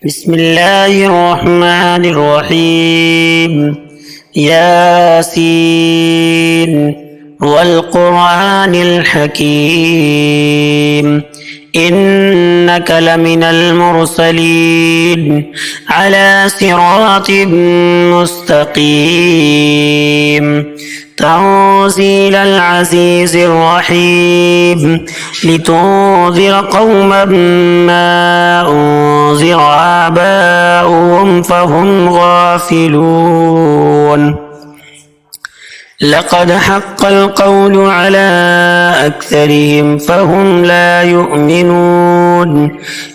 بسم الله الرحمن الرحيم. ياسين والقرآن الحكيم إنك لمن المرسلين على صراط مستقيم تنزيل العزيز الرحيم لتنذر قوما ما أنذر آباؤهم فهم غافلون. لقد حق القول على أكثرهم فهم لا يؤمنون.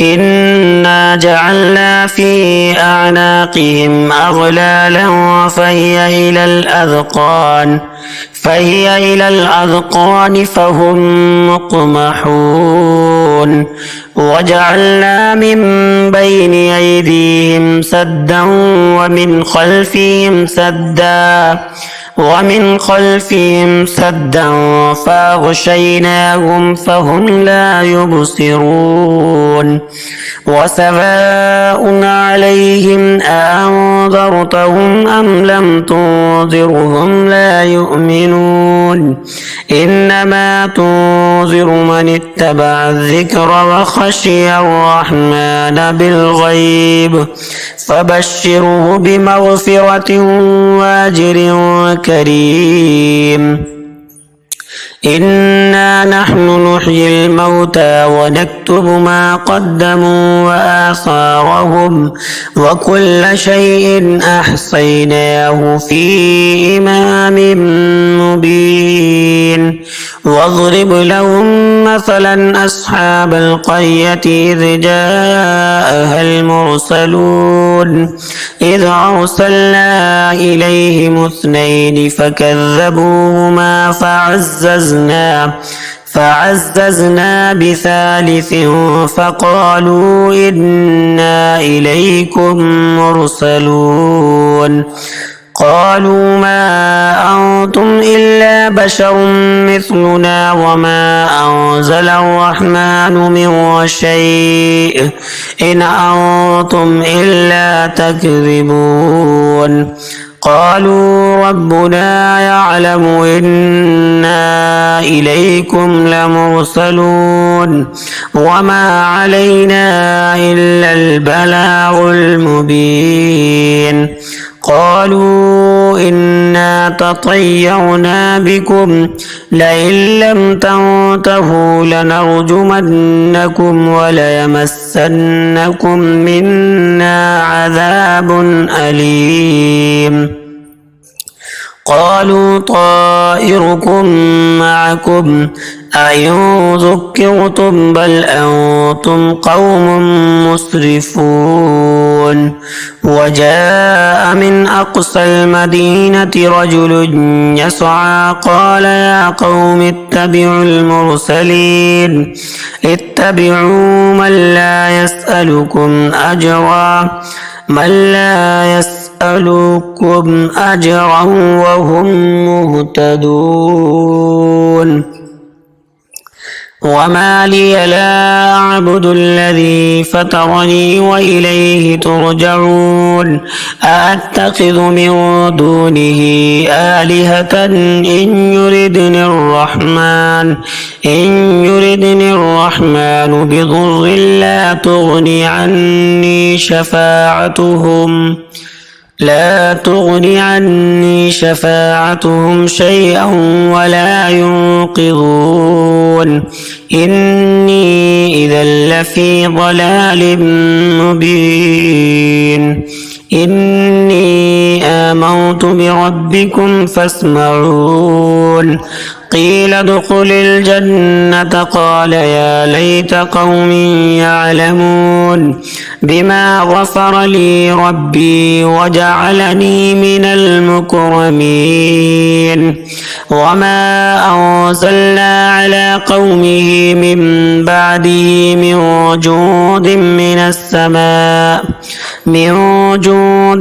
إنا جعلنا في أعناقهم أغلالا فهي إلى الأذقان فهم مقمحون. وجعلنا من بين أيديهم سدا ومن خلفهم سدا فأغشيناهم فهم لا يبصرون. وسواء عليهم أأنذرتهم أم لم تنذرهم لا يؤمنون. إنما تنذر من اتبع الذكر وخشي الرحمن بالغيب فبشره بمغفرة وأجر كريم. إنا نحن نحيي الموتى ونكتب ما قدموا وآثارهم وكل شيء أحصيناه في إمام مبين. واضرب لهم مثلا أصحاب القرية إذ جاءها المرسلون إذ أرسلنا إليهم اثنين فكذبوهما فعززنا بثالث فقالوا إنا إليكم مرسلون. قالوا ما أنتم إلا بشر مثلنا وما أنزل الرحمن من شيء إن أنتم إلا تكذبون. قالوا ربنا يعلم إنا إليكم لمرسلون وما علينا إلا البلاغ المبين. قالوا إنا تطيرنا بكم لئن لم تنتهوا لنرجمنكم وليمسنكم منا عذاب أليم. قالوا طائركم معكم أئن ذكرتم بل أنتم قوم مسرفون. وجاء من أقصى المدينة رجل يسعى قال يا قوم اتبعوا المرسلين اتبعوا من لا يسألكم أجرا وهم مهتدون. وما لي لا أعبد الذي فطرني وإليه ترجعون. أأتخذ من دونه آلهة إن يردني الرحمن بضر لا تغني عني شفاعتهم شيئا ولا ينقذون. إني إذا لفي ضلال مبين. إني آمنت بربكم فاسمعون. قيل ادخل الجنة قال يا ليت قومي يعلمون بما غفر لي ربي وجعلني من المكرمين. وما أنزلنا على قومه من بعده من جود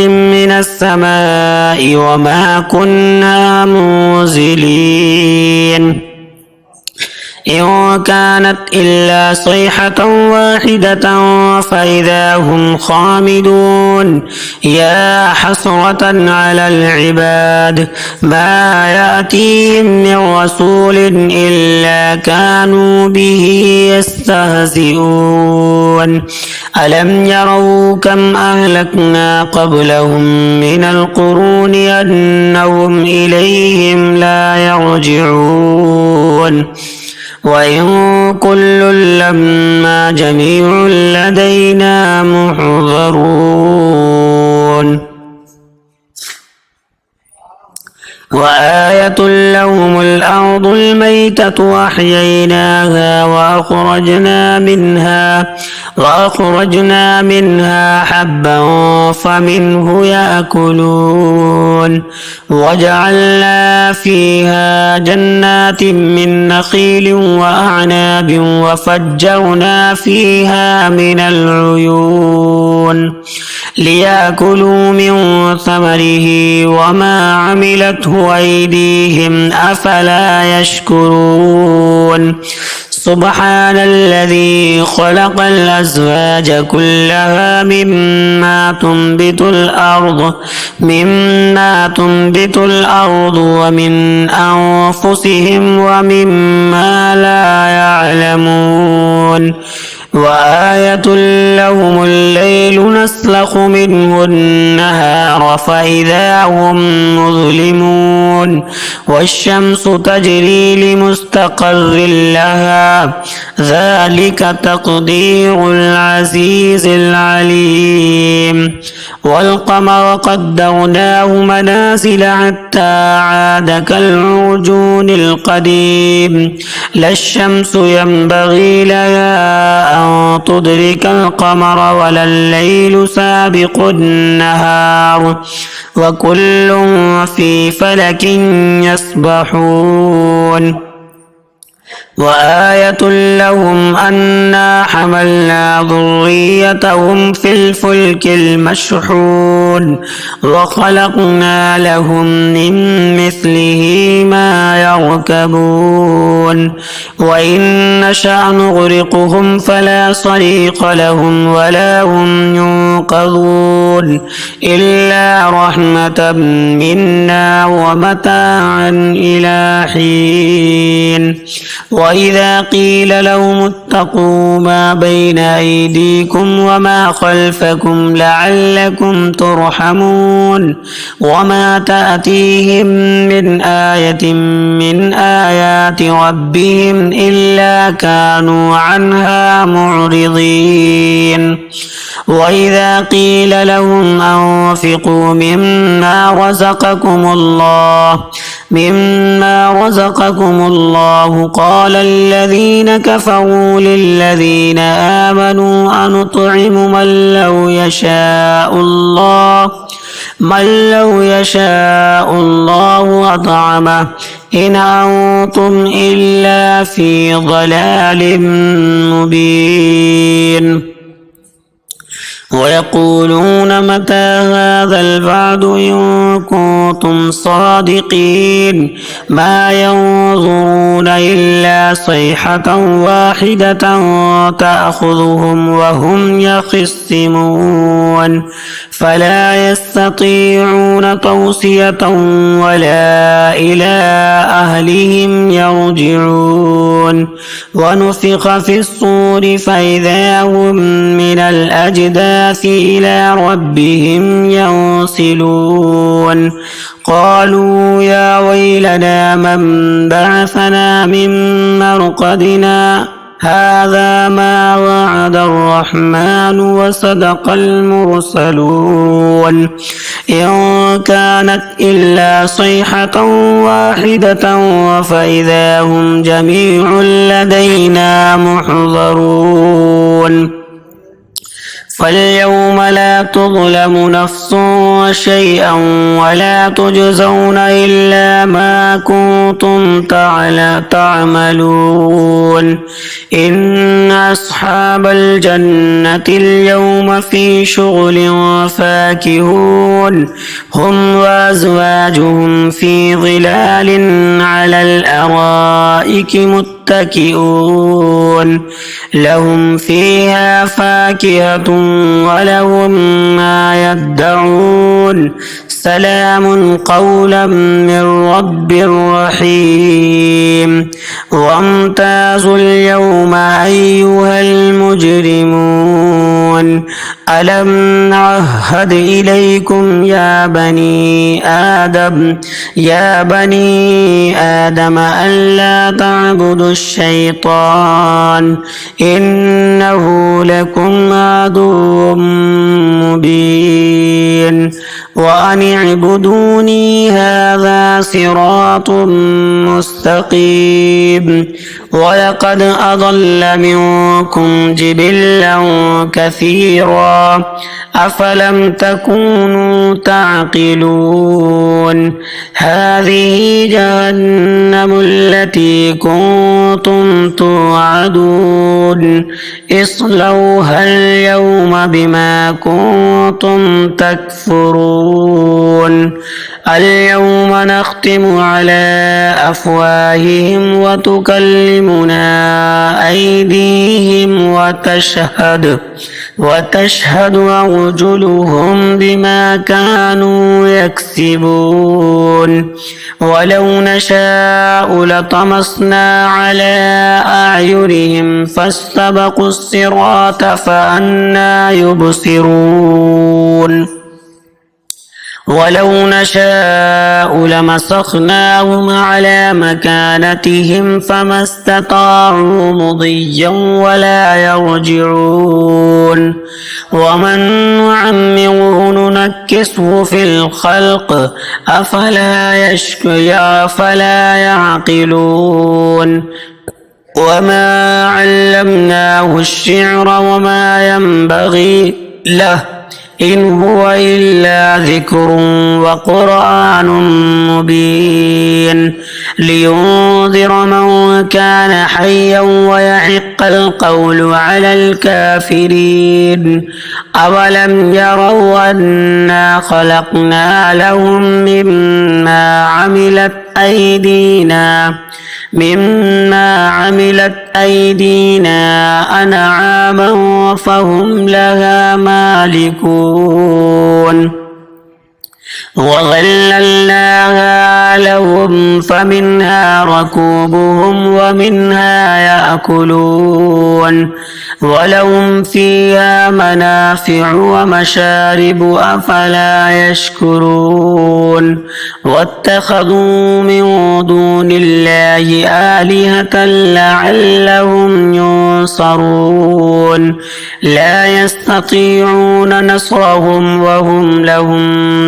من السماء وما كنا منزلين. إن كانت إلا صيحة واحدة فإذا هم خامدون يا حسرة على العباد ما يأتيهم من رسول إلا كانوا به يستهزئون ألم يروا كم أهلكنا قبلهم من القرون أنهم إليهم لا يرجعون وإن كل لما جميع لدينا محضرون وآية لهم الأرض الميتة وأحييناها وأخرجنا منها حبا فمنه يأكلون وجعلنا فيها جنات من نخيل وأعناب وفجرنا فيها من العيون ليأكلوا من ثمره وما عملته أيديهم أفلا يشكرون سبحان الذي خلق الأزواج كلها مما تنبت الأرض ومن أنفسهم ومما لا يعلمون وآية لهم الليل نسلخ منه النهار فإذا هم مظلمون والشمس تجري لمستقر لها ذلك تقدير العزيز العليم والقمر قدرناه منازل حتى عاد كالعرجون القديم لا الشمس ينبغي لها أن تدرك القمر ولا الليل سابق النهار وكل في فلك يسبحون وآية لهم أنا حملنا ذريتهم في الفلك المشحون وخلقنا لهم من مثله ما يركبون وإن نشأ نغرقهم فلا صريخ لهم ولا هم ينقذون إلا رحمة منا ومتاعا إلى حين وإذا قيل لهم اتقوا ما بين أيديكم وما خلفكم لعلكم ترحمون وما تأتيهم من آية من آيات ربهم إلا كانوا عنها معرضين وإذا قيل لهم أنفقوا مما رزقكم الله قال الذين كفروا للذين آمنوا أنطعم من لو يشاء الله أطعمه إن أنتم إلا في ضلال مبين ويقولون متى هذا الوعد إن كنتم صادقين ما ينظرون إلا صيحة واحدة تأخذهم وهم يخصمون فلا يستطيعون توصية ولا إلى أهلهم يرجعون ونفخ في الصور فإذا هم من الأجداث إلى ربهم ينسلون قالوا يا ويلنا من بعثنا من مرقدنا هذا ما وعد الرحمن وصدق المرسلون إن كانت إلا صيحة واحدة فإذا هم جميع لدينا محضرون فاليوم لا تظلم نفس شيئا ولا تجزون إلا ما كنتم تعملون إن أصحاب الجنة اليوم في شغل فاكهون هم وأزواجهم في ظلال على الأرائك متكئون لهم فيها فاكهة ولهم ما يدعون سلام قولا من رب رحيم وامتازوا اليوم أيها المجرمون ألم نعهد إليكم يا بني آدم ألا تعبدوا الشيطان إنه لكم عدو مبين وأن اعبدوني هذا صراط مستقيم ولقد أضل منكم جبلا كثيرا أفلم تكونوا تعقلون هذه جهنم التي كنتم توعدون اصلوها اليوم بما كنتم تكفرون اليوم نختم على أفواههم وتكلمنا أيديهم وتشهد أرجلهم بما كانوا يكسبون ولو نشاء لطمسنا على أعينهم فاستبقوا الصراط فأنى يبصرون ولو نشاء لمسخناهم على مكانتهم فما استطاعوا مضيا ولا يرجعون ومن نعمره ننكسه في الخلق أفلا يعقلون وما علمناه الشعر وما ينبغي له إن هو إلا ذكر وقرآن مبين لينذر من كان حيا ويحق القول على الكافرين أولم يروا أنا خلقنا لهم مما عملت أيدينا أنعاما فهم لها مالكون وظللناها لهم فمنها ركوبهم ومنها يأكلون ولهم فيها منافع ومشارب أفلا يشكرون واتخذوا من دون الله آلهة لعلهم ينصرون لا يستطيعون نصرهم وهم لهم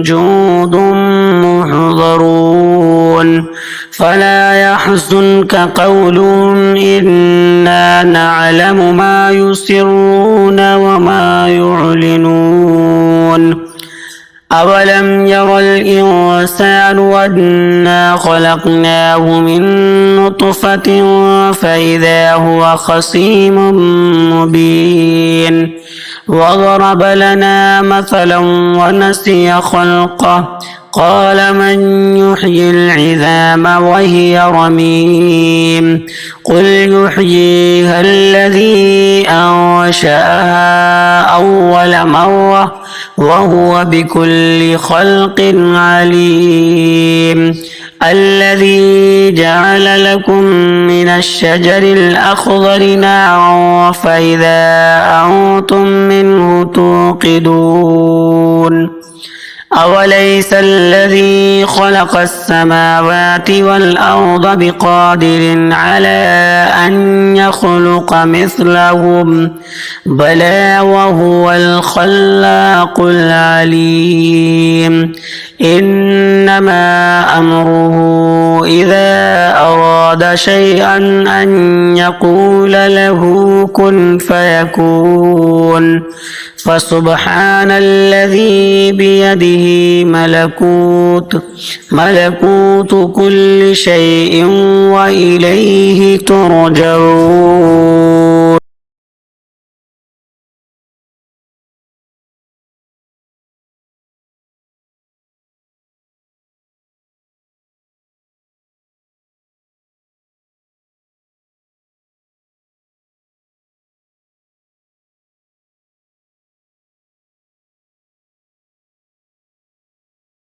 جند محضرون فلا يحزنك قولهم إنا نعلم ما يسرون وما يعلنون أولم ير الإنسان أنا خلقناه من نطفة فإذا هو خصيم مبين وضرب لنا مثلا ونسي خلقه قال من يحيي العظام وهي رميم قل يحييها الذي أنشأها أول مرة وهو بكل خلق عليم الذي جعل لكم من الشجر الأخضر نارا فإذا أنتم منه توقدون أوليس الذي خلق السماوات والأرض بقادر على أن يخلق مثلهم بلى وهو الخلاق العليم إنما أمره إذا أراد شيئا أن يقول له كن فيكون فسبحان الذي بيده ملكوت كل شيء وإليه ترجعون.